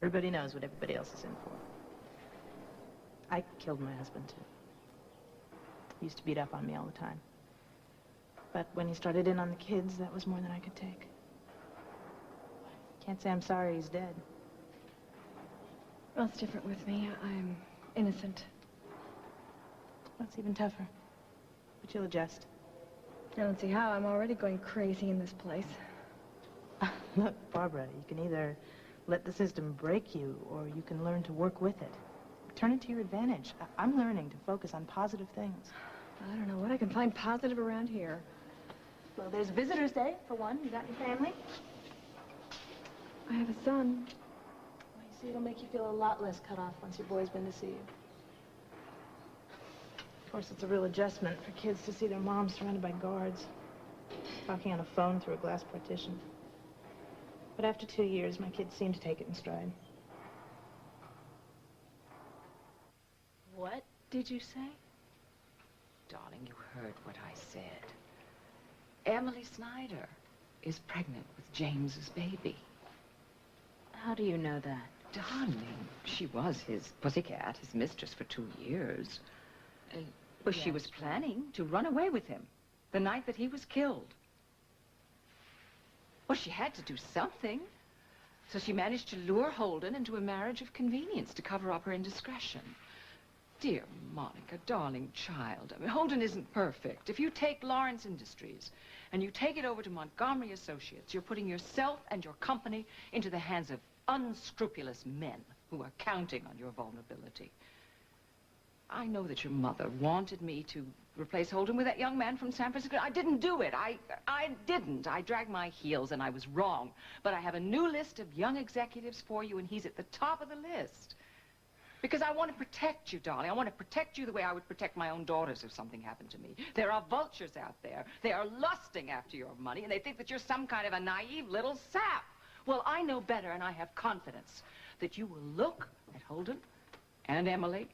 Everybody knows what everybody else is in for. I killed my husband, too. He used to beat up on me all the time. But when he started in on the kids, that was more than I could take. Can't say I'm sorry he's dead. Well, it's different with me. I'm innocent. That's even tougher. But you'll adjust. I don't see how. I'm already going crazy in this place. Look, Barbara, you can either let the system break you, or you can learn to work with it. Turn it to your advantage. I'm learning to focus on positive things. I don't know what I can find positive around here. Well, there's Visitor's Day, for one. You got your family? I have a son. Well, you see, it'll make you feel a lot less cut off once your boy's been to see you. Of course, it's a real adjustment for kids to see their moms surrounded by guards, talking on a phone through a glass partition. But after 2 years, my kids seem to take it in stride. What did you say? Darling, you heard what I said. Emily Snyder is pregnant with James's baby. How do you know that? Darling, she was his pussycat, his mistress for 2 years. Well, yes. She was planning to run away with him the night that he was killed. Well, she had to do something. So she managed to lure Holden into a marriage of convenience to cover up her indiscretion. Dear Monica, darling child, I mean, Holden isn't perfect. If you take Lawrence Industries and you take it over to Montgomery Associates, you're putting yourself and your company into the hands of unscrupulous men who are counting on your vulnerability. I know that your mother wanted me to replace Holden with that young man from San Francisco. I didn't do it. I didn't. I dragged my heels and I was wrong. But I have a new list of young executives for you, and he's at the top of the list. Because I want to protect you, darling. I want to protect you the way I would protect my own daughters if something happened to me. There are vultures out there. They are lusting after your money, and they think that you're some kind of a naive little sap. Well, I know better, and I have confidence that you will look at Holden and Emily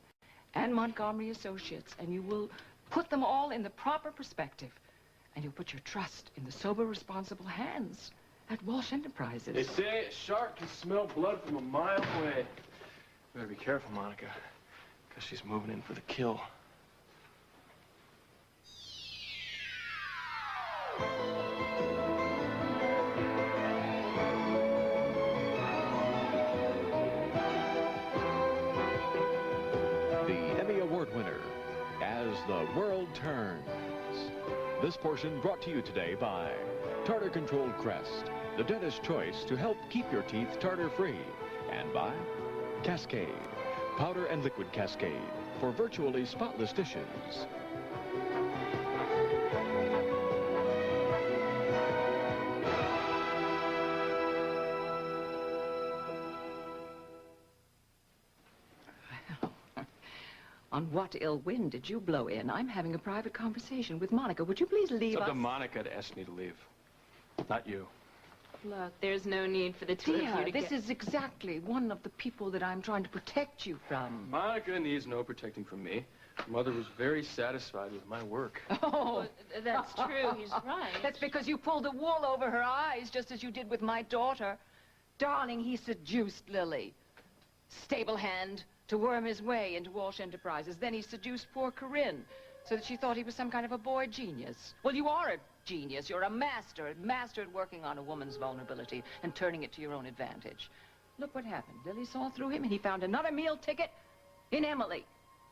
and Montgomery Associates, and you will put them all in the proper perspective, and you'll put your trust in the sober, responsible hands at Walsh Enterprises. They say a shark can smell blood from a mile away. You better be careful, Monica, because she's moving in for the kill. Winner, As the World Turns. This portion brought to you today by Tartar Controlled Crest, the dentist's choice to help keep your teeth tartar-free, and by Cascade, powder and liquid Cascade for virtually spotless dishes. On what ill wind did you blow in? I'm having a private conversation with Monica. Would you please leave It's up us? to Monica to ask me to leave, not you. Look, there's no need for the two of you to This is exactly one of the people that I'm trying to protect you from. Monica needs no protecting from me. Her mother was very satisfied with my work. Oh, Well, that's true. He's right. That's because you pulled the wool over her eyes, just as you did with my daughter. Darling, he seduced Lily. Stable hand to worm his way into Walsh Enterprises. Then he seduced poor Corinne, so that she thought he was some kind of a boy genius. Well, you are a genius. You're a master at working on a woman's vulnerability and turning it to your own advantage. Look what happened. Lily saw through him, and he found another meal ticket in Emily.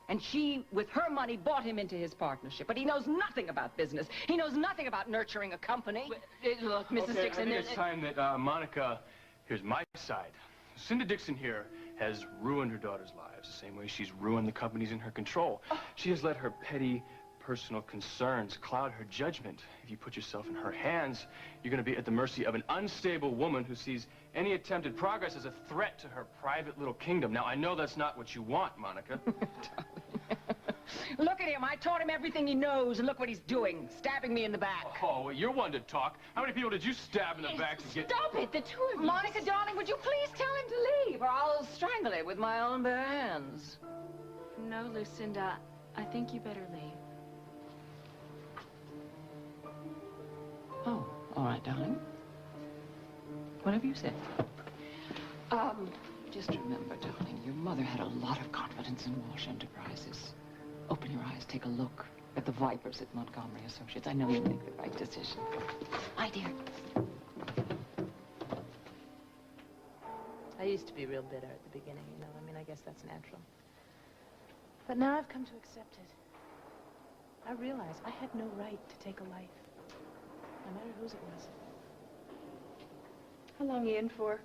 And she, with her money, bought him into his partnership. But he knows nothing about business. He knows nothing about nurturing a company. Look, Mrs. Okay, Dixon, I think it's time that Monica hears my side. Cinda Dixon here has ruined her daughter's lives the same way she's ruined the companies in her control. She has let her petty personal concerns cloud her judgment. If you put yourself in her hands, you're going to be at the mercy of an unstable woman who sees any attempted progress as a threat to her private little kingdom. Now, I know that's not what you want, Monica. Look at him. I taught him everything he knows, and look what he's doing, stabbing me in the back. Oh, well, you're one to talk. How many people did you stab in the back to get... Stop it, the two of you. Monica, darling, would you please tell him to leave, or I'll strangle him with my own bare hands. No, Lucinda, I think you better leave. Oh, all right, darling. Whatever you say. Just remember, darling, your mother had a lot of confidence in Walsh Enterprises. Open your eyes, take a look at the vipers at Montgomery Associates. I know you'll make the right decision. My dear. I used to be real bitter at the beginning, you know. I mean, I guess that's natural. But now I've come to accept it. I realize I had no right to take a life, no matter whose it was. How long are you in for?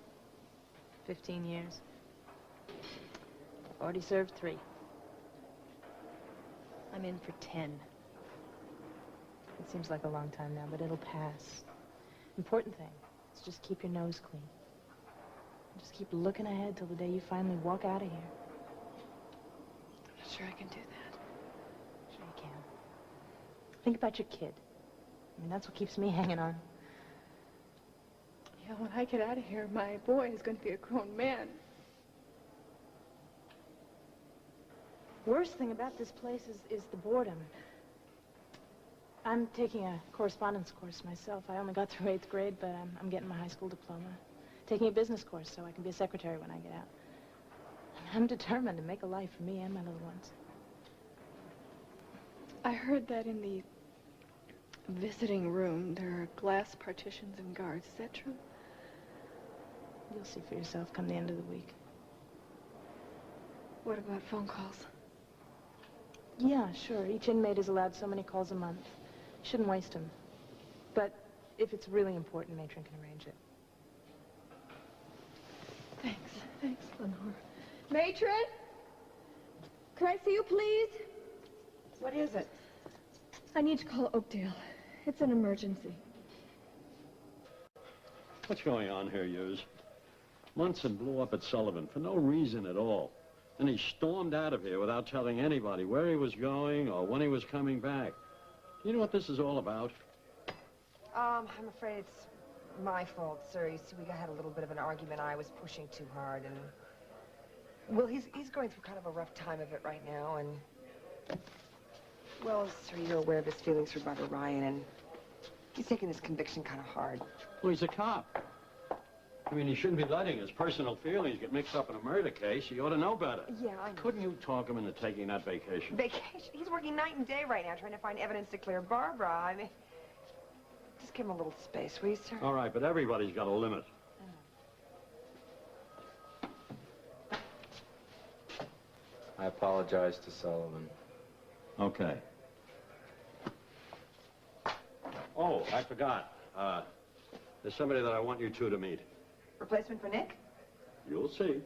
15 years. I've already served 3. I'm in for 10. It seems like a long time now, but it'll pass. Important thing is just keep your nose clean. Just keep looking ahead till the day you finally walk out of here. I'm not sure I can do that. Sure you can. Think about your kid. I mean, that's what keeps me hanging on. Yeah, when I get out of here, my boy is going to be a grown man. Worst thing about this place is the boredom. I'm taking a correspondence course myself. I only got through 8th grade, but I'm getting my high school diploma. Taking a business course so I can be a secretary when I get out. I'm determined to make a life for me and my little ones. I heard that in the visiting room there are glass partitions and guards. Is that true? You'll see for yourself come the end of the week. What about phone calls? Yeah, sure. Each inmate is allowed so many calls a month. Shouldn't waste them. But if it's really important, Matron can arrange it. Thanks. Thanks, Lenore. Matron? Can I see you, please? What is it? I need to call Oakdale. It's an emergency. What's going on here, Hughes? Munson blew up at Sullivan for no reason at all. And he stormed out of here without telling anybody where he was going or when he was coming back. Do you know what this is all about? I'm afraid it's my fault, sir. You see, we had a little bit of an argument. I was pushing too hard, and... Well, he's going through kind of a rough time of it right now, and... Well, sir, you're aware of his feelings for Barbara Ryan, and he's taking this conviction kind of hard. Well, he's a cop. I mean, he shouldn't be letting his personal feelings get mixed up in a murder case. He ought to know better. Yeah, I know. Couldn't you talk him into taking that vacation? Vacation? He's working night and day right now, trying to find evidence to clear Barbara. I mean... Just give him a little space, will you, sir? All right, but everybody's got a limit. I apologize to Sullivan. Okay. Oh, I forgot. There's somebody that I want you two to meet. Replacement for Nick? You'll see.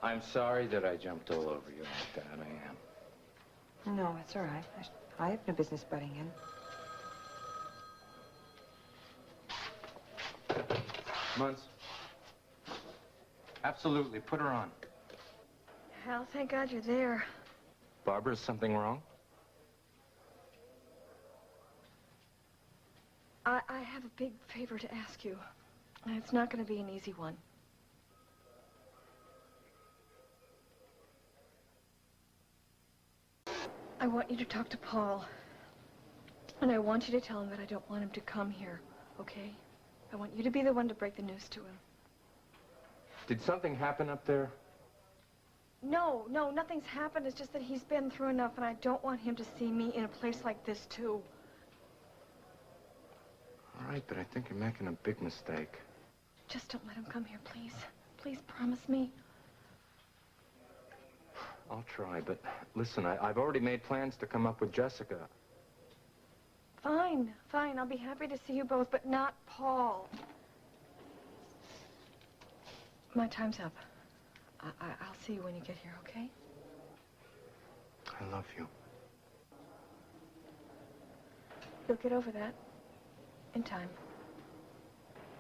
I'm sorry that I jumped all over you like that. I am. No, it's all right. I have no business butting in. Munz. Absolutely, put her on. Hal, thank God you're there. Barbara, is something wrong? I have a big favor to ask you. It's not going to be an easy one. I want you to talk to Paul. And I want you to tell him that I don't want him to come here, okay? I want you to be the one to break the news to him. Did something happen up there? No, nothing's happened. It's just that he's been through enough, and I don't want him to see me in a place like this, too. All right, but I think you're making a big mistake. Just don't let him come here, please. Please promise me. I'll try, but listen, I've already made plans to come up with Jessica. Fine. I'll be happy to see you both, but not Paul. My time's up. I'll see you when you get here, okay? I love you. You'll get over that in time.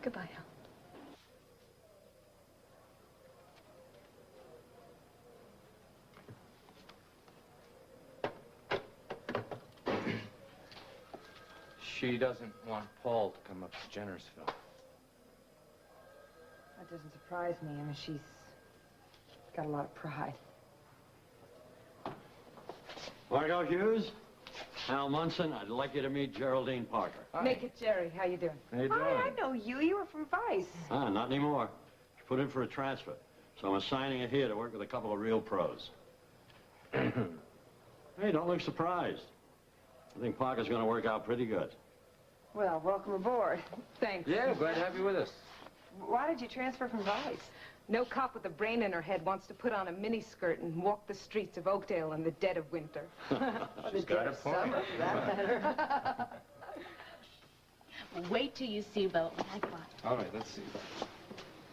Goodbye, Hal. She doesn't want Paul to come up to Jennersville. That doesn't surprise me. I mean, she's got a lot of pride. Margot Hughes, Al Munson, I'd like you to meet Geraldine Parker. Make it Jerry. How you doing? How you doing? Hi, I know you. You were from Vice. Ah, not anymore. She put in for a transfer. So I'm assigning her here to work with a couple of real pros. Hey, don't look surprised. I think Parker's going to work out pretty good. Well, welcome aboard. Thanks. Yeah, glad to have you with us. Why did you transfer from Vice? No cop with a brain in her head wants to put on a miniskirt and walk the streets of Oakdale in the dead of winter. She's got a point. Wait till you see about what I got. All right, let's see.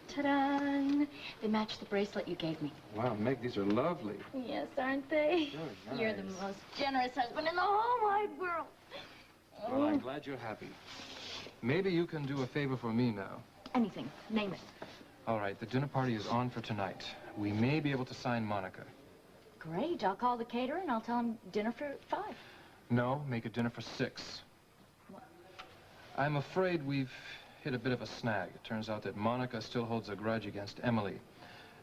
Ta-da! They match the bracelet you gave me. Wow, Meg, these are lovely. Yes, aren't they? Very nice. You're the most generous husband in the whole wide world. Well, I'm glad you're happy. Maybe you can do a favor for me now. Anything. Name it. All right, the dinner party is on for tonight. We may be able to sign Monica. Great. I'll call the caterer and I'll tell him dinner for 5. No, make it dinner for 6. What? I'm afraid we've hit a bit of a snag. It turns out that Monica still holds a grudge against Emily.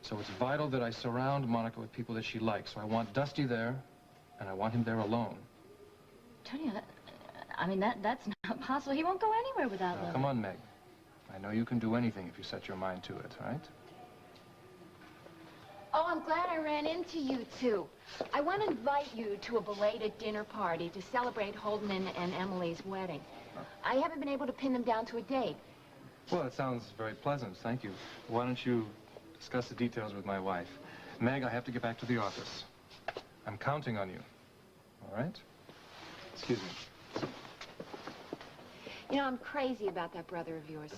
So it's vital that I surround Monica with people that she likes. So I want Dusty there, and I want him there alone. Tony, I mean, that's not possible. He won't go anywhere without Now, Lily. come on, Meg. I know you can do anything if you set your mind to it, all right? Oh, I'm glad I ran into you two. I want to invite you to a belated dinner party to celebrate Holden and Emily's wedding. I haven't been able to pin them down to a date. Well, it sounds very pleasant. Thank you. Why don't you discuss the details with my wife? Meg, I have to get back to the office. I'm counting on you. All right? Excuse me. You know, I'm crazy about that brother of yours.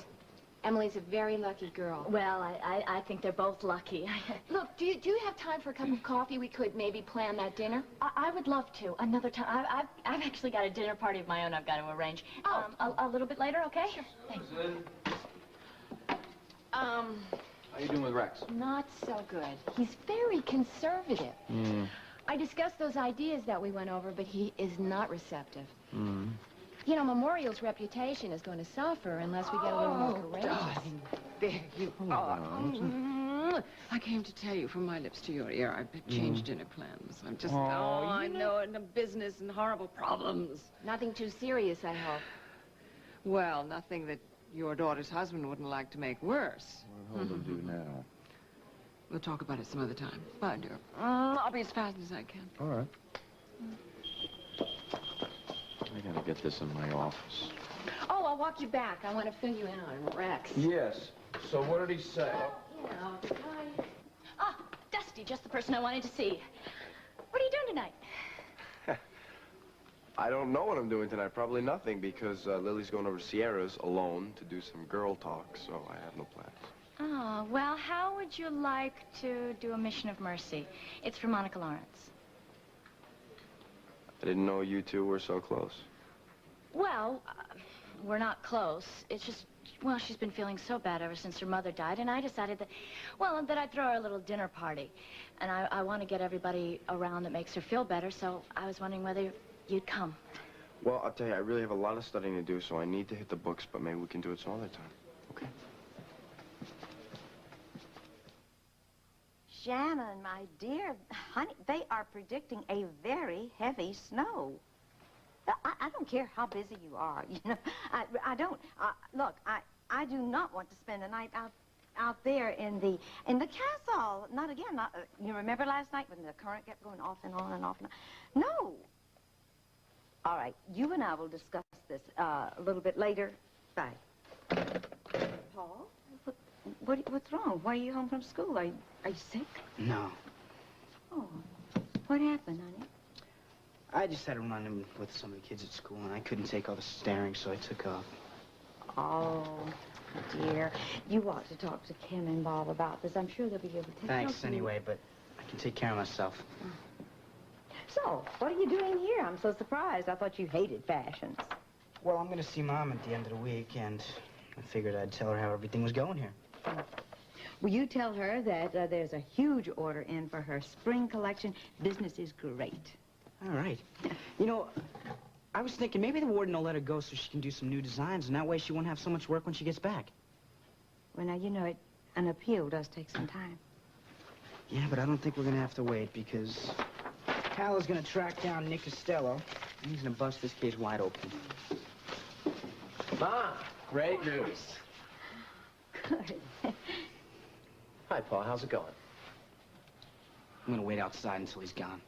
Emily's a very lucky girl. Well, I think they're both lucky. Look, do you have time for a cup of coffee? We could maybe plan that dinner. I would love to. Another time. I've actually got a dinner party of my own I've got to arrange. Oh. A little bit later, okay? Sure. Thanks. How you doing with Rex? Not so good. He's very conservative. I discussed those ideas that we went over, but he is not receptive. You know, Memorial's reputation is going to suffer unless we get a little more courageous. Darling, there you are. I came to tell you from my lips to your ear, I've changed dinner plans. I'm just, I know, and the business and horrible problems. Nothing too serious, I hope. Well, nothing that your daughter's husband wouldn't like to make worse. What will do now? We'll talk about it some other time. Bye, dear. I'll be as fast as I can. All right. I gotta get this in my office. Oh, I'll walk you back. I want to fill you in on Rex. Yes. So what did he say? You know, Ah, Dusty, just the person I wanted to see. What are you doing tonight? I don't know what I'm doing tonight. Probably nothing, because Lily's going over to Sierra's alone to do some girl talk, so I have no plans. Oh, well, how would you like to do a mission of mercy? It's for Monica Lawrence. I didn't know you two were so close. Well, we're not close. It's just, well, she's been feeling so bad ever since her mother died, and I decided that, well, that I'd throw her a little dinner party. And I want to get everybody around that makes her feel better, so I was wondering whether you'd come. Well, I'll tell you, I really have a lot of studying to do, so I need to hit the books, but maybe we can do it some other time. Okay? Shannon, my dear, honey, they are predicting a very heavy snow. I don't care how busy you are, you know. I don't, look, I do not want to spend the night out there in the castle. Not again. You remember last night when the current kept going off and on and off and on? No. All right, you and I will discuss this a little bit later. Bye. Paul, what's wrong? Why are you home from school? Are you sick? No. Oh, what happened, honey? I just had a run-in with some of the kids at school, and I couldn't take all the staring, so I took off. Oh, dear. You ought to talk to Kim and Bob about this. I'm sure they'll be able to help Thanks you. anyway, but I can take care of myself. So, what are you doing here? I'm so surprised. I thought you hated fashions. Well, I'm going to see Mom at the end of the week, and I figured I'd tell her how everything was going here. Will you tell her that there's a huge order in for her spring collection? Business is great. All right. You know, I was thinking maybe the warden will let her go so she can do some new designs, and that way she won't have so much work when she gets back. Well, now, you know, an appeal does take some time. Yeah, but I don't think we're going to have to wait, because Hal is gonna track down Nick Costello, and he's gonna bust this case wide open. Mom, great news. Good. Hi, Paul. How's it going? I'm gonna wait outside until he's gone.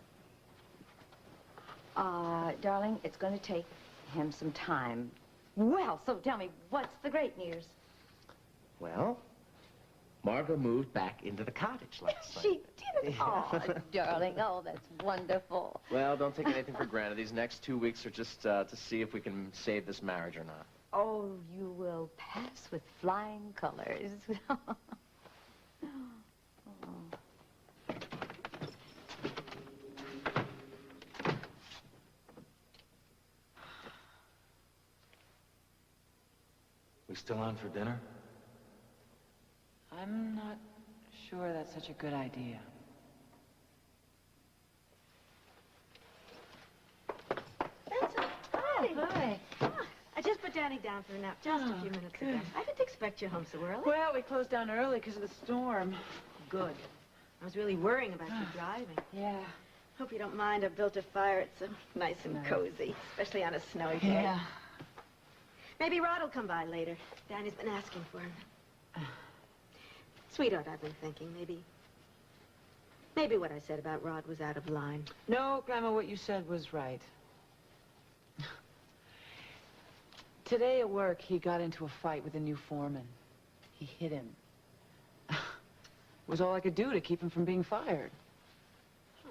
Darling, it's going to take him some time. Well, so tell me, what's the great news? Well, Margot moved back into the cottage last night. She did? Oh, darling, oh, that's wonderful. Well, don't take anything for granted. These next 2 weeks are just to see if we can save this marriage or not. Oh, you will pass with flying colors. We still on for dinner? I'm not sure that's such a good idea. Hi. Hi. I just put Danny down for a nap just a few minutes ago. I didn't expect you home so early. Well, we closed down early because of the storm. Good. I was really worrying about you driving. Yeah. Hope you don't mind. I built a fire. It's so nice and cozy, especially on a snowy day. Yeah. Maybe Rod will come by later. Danny's been asking for him. Sweetheart, I've been thinking maybe what I said about Rod was out of line. No, Grandma, what you said was right. Today at work, he got into a fight with a new foreman. He hit him. It was all I could do to keep him from being fired. Oh,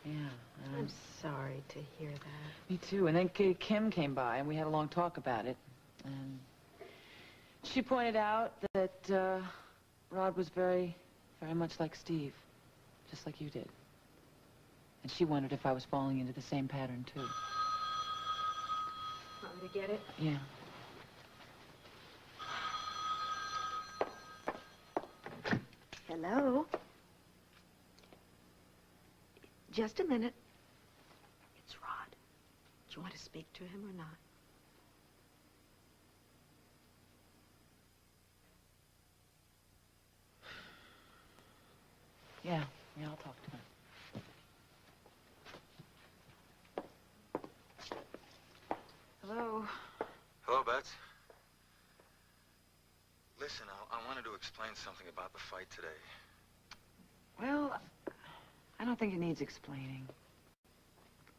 dear. Yeah. I'm sorry to hear that. Me too. And then Kim came by, and we had a long talk about it. And she pointed out that Rod was very, very much like Steve, just like you did. And she wondered if I was falling into the same pattern, too. Want me to get it? Yeah. Hello? Just a minute. It's Rod. Do you want to speak to him or not? Yeah, I'll talk to him. Hello? Hello, Bets. Listen, I wanted to explain something about the fight today. Well, I don't think it needs explaining.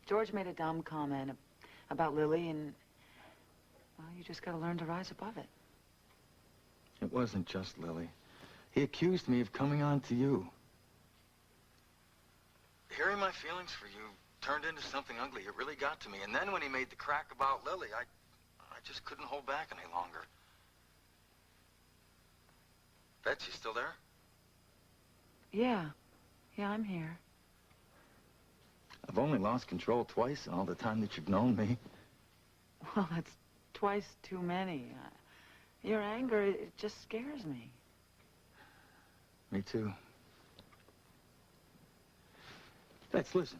George made a dumb comment about Lily, and, well, you just gotta learn to rise above it. It wasn't just Lily. He accused me of coming on to you. Hearing my feelings for you turned into something ugly. It really got to me. And then when he made the crack about Lily, I just couldn't hold back any longer. Bets, you still there? Yeah, I'm here. I've only lost control twice in all the time that you've known me. Well, that's twice too many. Your anger, it just scares me. Me too. Bets, listen.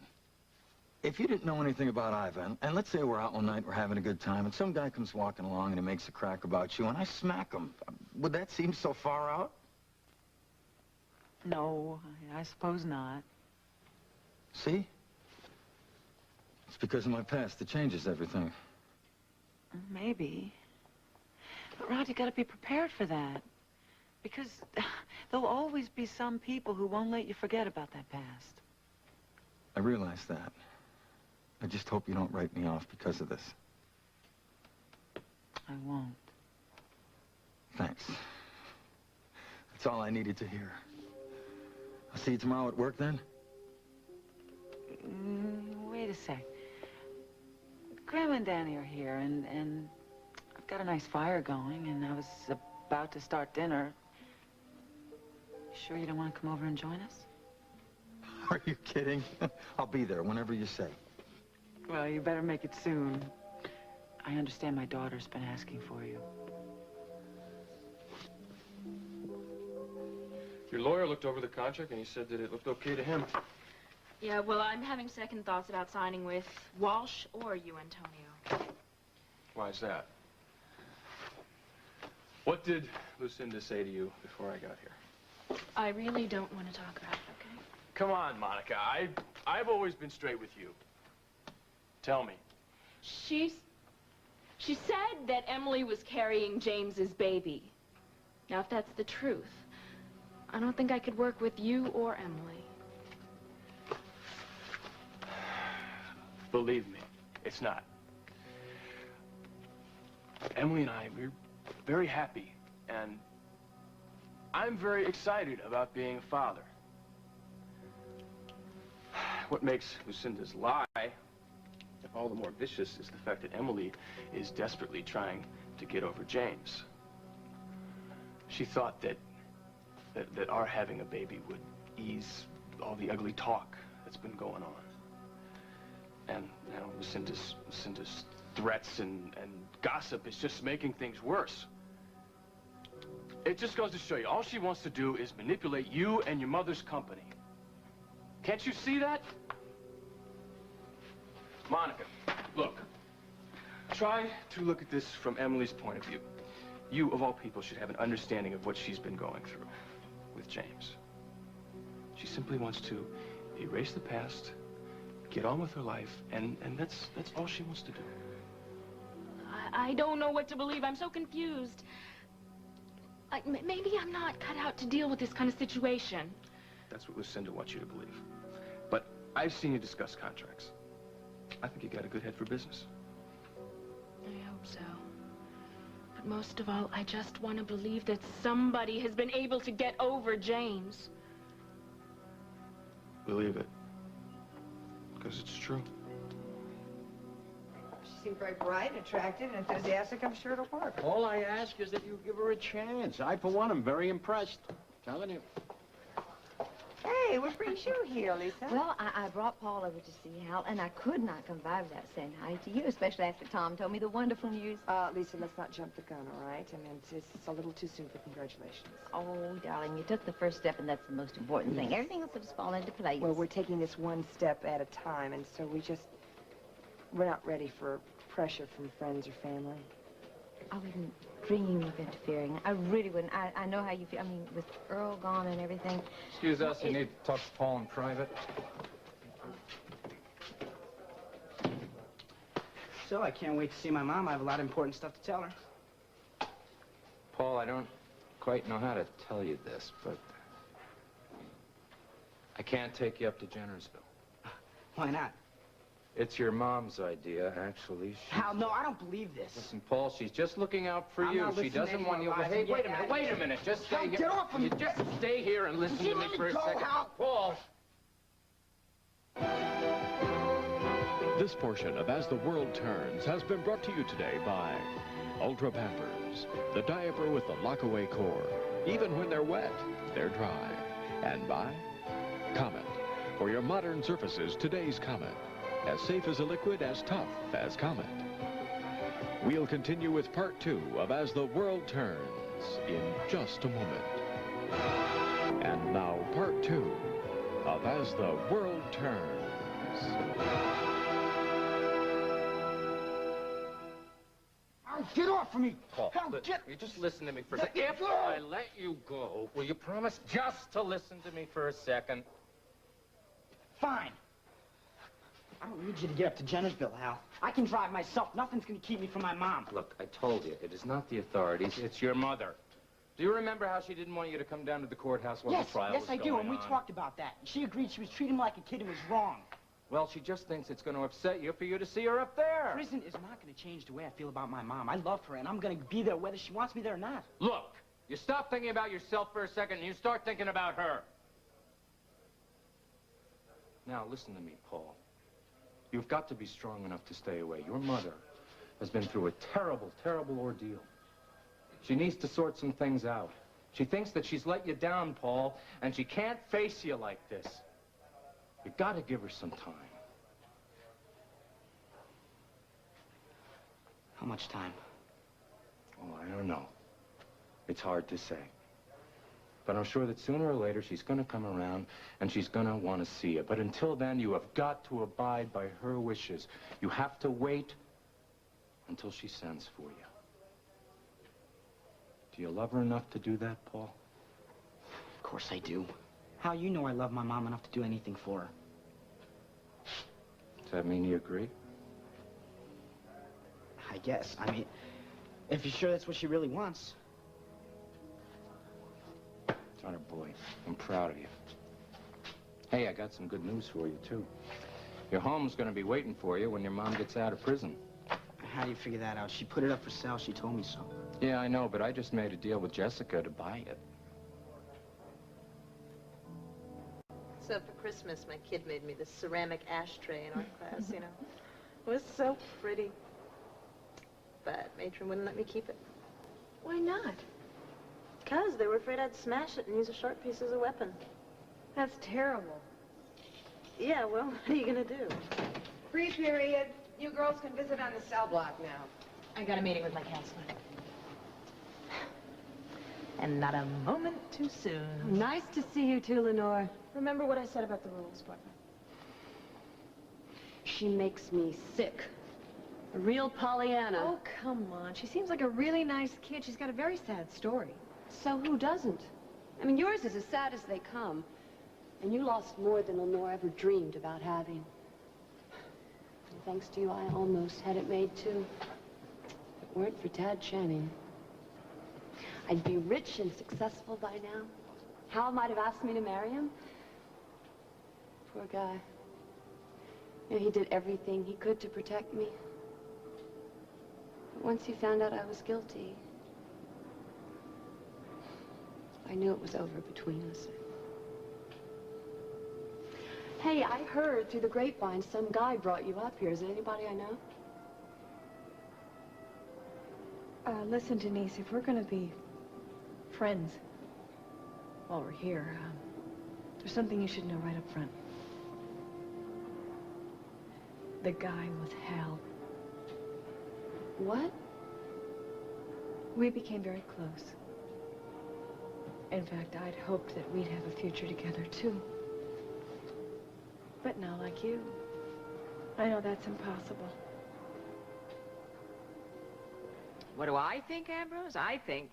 If you didn't know anything about Ivan, and let's say we're out one night, we're having a good time, and some guy comes walking along and he makes a crack about you, and I smack him, would that seem so far out? No, I suppose not. See? It's because of my past that changes everything. Maybe. But, Rod, you gotta be prepared for that. Because there'll always be some people who won't let you forget about that past. I realize that. I just hope you don't write me off because of this. I won't. Thanks. That's all I needed to hear. I'll see you tomorrow at work, then? Wait a sec. Grandma and Danny are here, and I've got a nice fire going, and I was about to start dinner. You sure you don't want to come over and join us? Are you kidding? I'll be there whenever you say. Well, you better make it soon. I understand my daughter's been asking for you. Your lawyer looked over the contract and he said that it looked okay to him. Yeah, well, I'm having second thoughts about signing with Walsh or you, Antonio. Why is that? What did Lucinda say to you before I got here? I really don't want to talk about it, okay? Come on, Monica. I've always been straight with you. Tell me. She said that Emily was carrying James's baby. Now, if that's the truth, I don't think I could work with you or Emily. Believe me, it's not. Emily and I, we're very happy, and I'm very excited about being a father. What makes Lucinda's lie all the more vicious is the fact that Emily is desperately trying to get over James. She thought that our having a baby would ease all the ugly talk that's been going on. And now Lucinda's threats and gossip is just making things worse. It just goes to show you, all she wants to do is manipulate you and your mother's company. Can't you see that? Monica, look. Try to look at this from Emily's point of view. You, of all people, should have an understanding of what she's been going through with James. She simply wants to erase the past, get on with her life, and that's all she wants to do. I don't know what to believe. I'm so confused. Maybe I'm not cut out to deal with this kind of situation. That's what Lucinda wants you to believe. But I've seen you discuss contracts. I think you got a good head for business. I hope so. But most of all, I just want to believe that somebody has been able to get over James. Believe it. Because it's true. She seemed very bright, attractive, and enthusiastic. I'm sure it'll work. All I ask is that you give her a chance. I, for one, am very impressed. Telling you. Hey, what brings you here, Lisa? Well, I brought Paul over to see Hal, and I could not come by without saying hi to you, especially after Tom told me the wonderful news. Lisa, let's not jump the gun, all right? I mean, it's a little too soon for congratulations. Oh, darling, you took the first step, and that's the most important thing. Everything else will just fall into place. Well, we're taking this one step at a time, and so we're not ready for pressure from friends or family. I wouldn't dream of interfering. I really wouldn't. I know how you feel. I mean, with Earl gone and everything. Excuse us, you need to talk to Paul in private. So, I can't wait to see my mom. I have a lot of important stuff to tell her. Paul, I don't quite know how to tell you this, but I can't take you up to Jennersville. Why not? It's your mom's idea, actually. Hal, no, I don't believe this. Listen, Paul, she's just looking out for I'm you. not She listening to doesn't want you... anyone, Hey, Liza. wait a minute. Just stay Hal, here. get off of me. You just stay here and listen to me for a second. Hal. Paul! This portion of As the World Turns has been brought to you today by Ultra Pampers, the diaper with the lock-away core. Even when they're wet, they're dry. And by Comet, for your modern surfaces, today's Comet. As safe as a liquid, as tough as Comet. We'll continue with part 2 of As the World Turns in just a moment. And now part 2 of As the World Turns. Hal, get off of me! Paul, Hal, get... you just listen to me for a second. If I let you go, will you promise just to listen to me for a second? Fine. I don't need you to get up to Jennersville, Hal. I can drive myself. Nothing's going to keep me from my mom. Look, I told you, it is not the authorities, it's your mother. Do you remember how she didn't want you to come down to the courthouse while the trial was going on? Yes, I do, and we talked about that. She agreed she was treating him like a kid and was wrong. Well, she just thinks it's going to upset you for you to see her up there. Prison is not going to change the way I feel about my mom. I love her, and I'm going to be there whether she wants me there or not. Look, you stop thinking about yourself for a second, and you start thinking about her. Now, listen to me, Paul. You've got to be strong enough to stay away. Your mother has been through a terrible, terrible ordeal. She needs to sort some things out. She thinks that she's let you down, Paul, and she can't face you like this. You've got to give her some time. How much time? Oh, I don't know. It's hard to say. But I'm sure that sooner or later she's going to come around and she's going to want to see you. But until then, you have got to abide by her wishes. You have to wait until she sends for you. Do you love her enough to do that, Paul? Of course I do. Hal, you know I love my mom enough to do anything for her. Does that mean you agree? I guess. I mean, if you're sure that's what she really wants. Turner boy, I'm proud of you. Hey, I got some good news for you, too. Your home's gonna be waiting for you when your mom gets out of prison. How do you figure that out? She put it up for sale. She told me so. Yeah, I know, but I just made a deal with Jessica to buy it. So for Christmas, my kid made me this ceramic ashtray in art class, you know. It was so pretty. But Matron wouldn't let me keep it. Why not? Because they were afraid I'd smash it and use a sharp piece as a weapon. That's terrible. Yeah, well, what are you gonna do? Free period. You girls can visit on the cell block now. I got a meeting with my counselor. And not a moment too soon. Nice to see you too, Lenore. Remember what I said about the rules, Barbara? She makes me sick. A real Pollyanna. Oh, come on. She seems like a really nice kid. She's got a very sad story. So who doesn't? I mean, yours is as sad as they come. And you lost more than Lenore ever dreamed about having. And thanks to you, I almost had it made, too. If it weren't for Tad Channing, I'd be rich and successful by now. Hal might have asked me to marry him. Poor guy. You know, he did everything he could to protect me. But once he found out I was guilty, I knew it was over between us. Hey, I heard through the grapevine some guy brought you up here. Is it anybody I know? Listen, Denise, if we're gonna be friends while we're here, there's something you should know right up front. The guy was Hal. What? We became very close. In fact, I'd hoped that we'd have a future together, too. But now, like you, I know that's impossible. What do I think, Ambrose? I think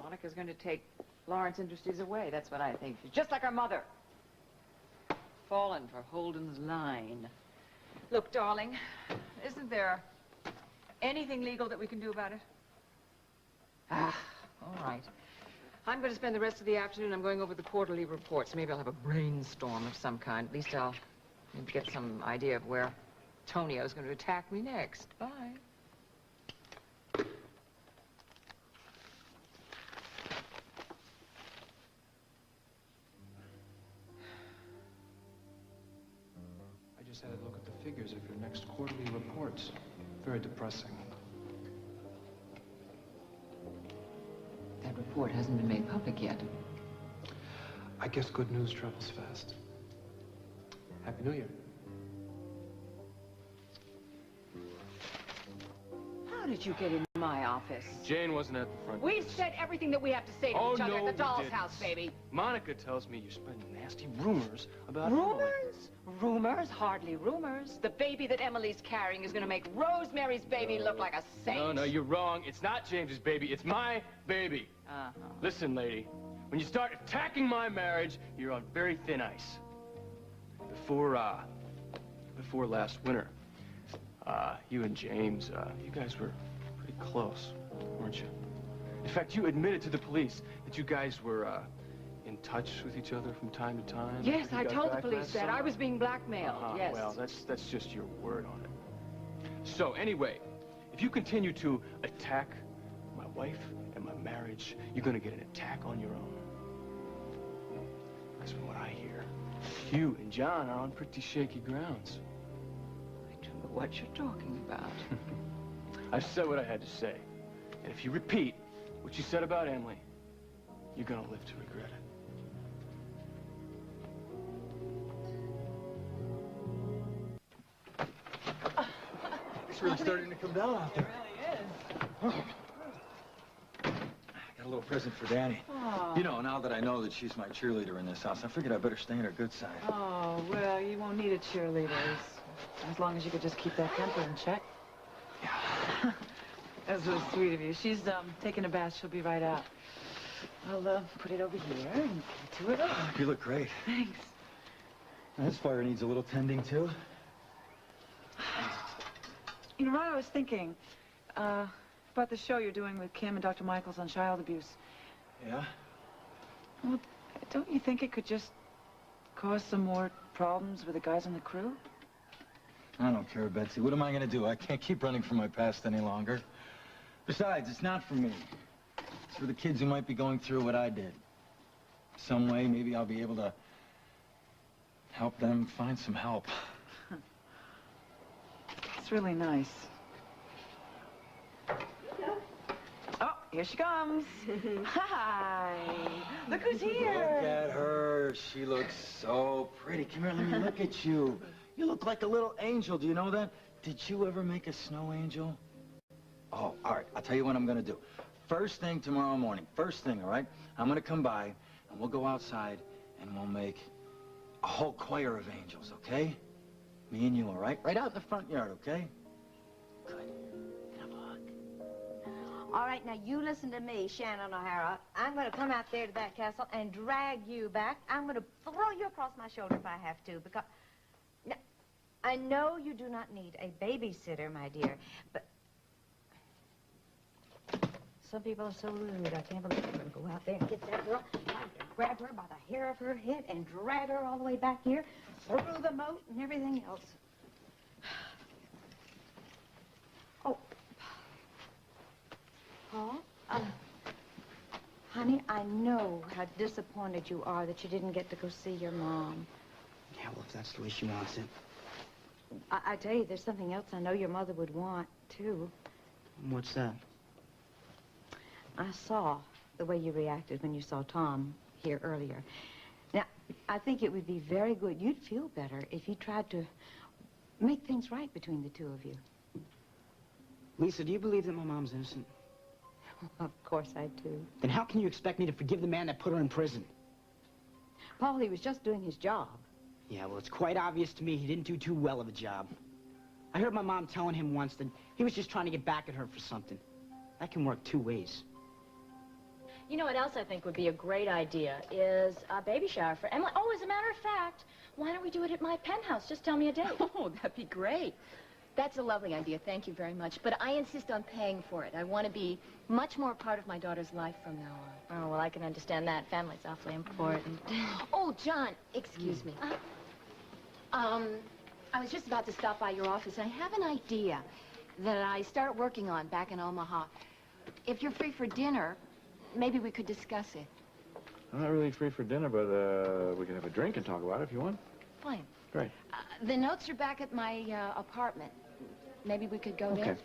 Monica's going to take Lawrence Industries away. That's what I think. She's just like her mother. Fallen for Holden's line. Look, darling, isn't there anything legal that we can do about it? Ah, all right. I'm going to spend the rest of the afternoon, I'm going over the quarterly reports. Maybe I'll have a brainstorm of some kind. At least I'll maybe get some idea of where Tonio's going to attack me next. Bye. I just had a look at the figures of your next quarterly reports. Very depressing. That report hasn't been made public yet. I guess good news travels fast. Happy New Year. How did you get in my office? Jane wasn't at the front. We've said everything that we have to say to each other at the doll's house, baby. Monica tells me you spread nasty rumors about Rumors? Rumors? Hardly rumors. The baby that Emily's carrying is going to make Rosemary's baby look like a saint. No, you're wrong. It's not James's baby. It's my baby. Listen, lady, when you start attacking my marriage, you're on very thin ice. Before last winter, you and James, you guys were pretty close, weren't you? In fact, you admitted to the police that you guys were, in touch with each other from time to time. Yes, I told the police that. I was being blackmailed, yes. Well, that's just your word on it. So, anyway, if you continue to attack my wife and my marriage, you're gonna get an attack on your own. Because from what I hear, you and John are on pretty shaky grounds. I don't know what you're talking about. I've said what I had to say. And if you repeat what you said about Emily, you're gonna live to regret it. It's really starting to come down out there. It really is. Got a little present for Danny. Oh. You know, now that I know that she's my cheerleader in this house, I figured I better stay on her good side. Oh, well, you won't need a cheerleader as long as you could just keep that temper in check. Yeah. That's really sweet of you. She's taking a bath. She'll be right out. I'll put it over here and get to it over. You look great. Thanks. This fire needs a little tending, too. You know, Rod, I was thinking about the show you're doing with Kim and Dr. Michaels on child abuse. Yeah? Well, don't you think it could just cause some more problems with the guys on the crew? I don't care, Betsy. What am I gonna do? I can't keep running from my past any longer. Besides, it's not for me. It's for the kids who might be going through what I did. Some way, maybe I'll be able to help them find some help. It's really nice. Oh, here she comes. Hi. Look who's here. Look at her. She looks so pretty. Come here, let me look at you. You look like a little angel. Do you know that? Did you ever make a snow angel? Oh, all right. I'll tell you what I'm going to do. First thing tomorrow morning. First thing, all right? I'm going to come by, and we'll go outside, and we'll make a whole choir of angels, okay? Me and you, all right? Right out in the front yard, okay? All right, now you listen to me, Shannon O'Hara. I'm going to come out there to that castle and drag you back. I'm going to throw you across my shoulder if I have to, because... Now, I know you do not need a babysitter, my dear, but... Some people are so rude. I can't believe I'm going to go out there and get that girl, grab her by the hair of her head and drag her all the way back here, through the moat and everything else. Oh. Paul? Honey, I know how disappointed you are that you didn't get to go see your mom. Yeah, well, if that's the way she wants it. I tell you, there's something else I know your mother would want, too. What's that? I saw the way you reacted when you saw Tom here earlier. Now, I think it would be very good. You'd feel better if you tried to make things right between the two of you. Lisa, do you believe that my mom's innocent? Of course I do. Then how can you expect me to forgive the man that put her in prison? Paul, he was just doing his job. Yeah, well, it's quite obvious to me he didn't do too well of a job. I heard my mom telling him once that he was just trying to get back at her for something. That can work two ways. You know what else I think would be a great idea is a baby shower for Emily. Oh, as a matter of fact, why don't we do it at my penthouse? Just tell me a date. Oh, that'd be great. That's a lovely idea. Thank you very much. But I insist on paying for it. I want to be much more part of my daughter's life from now on. Oh, well, I can understand that. Family's awfully important. Oh, John, excuse me. I was just about to stop by your office. I have an idea that I started working on back in Omaha. If you're free for dinner, maybe we could discuss it. I'm not really free for dinner, but we can have a drink and talk about it if you want. Fine. Great. The notes are back at my apartment. Maybe we could go there. Okay.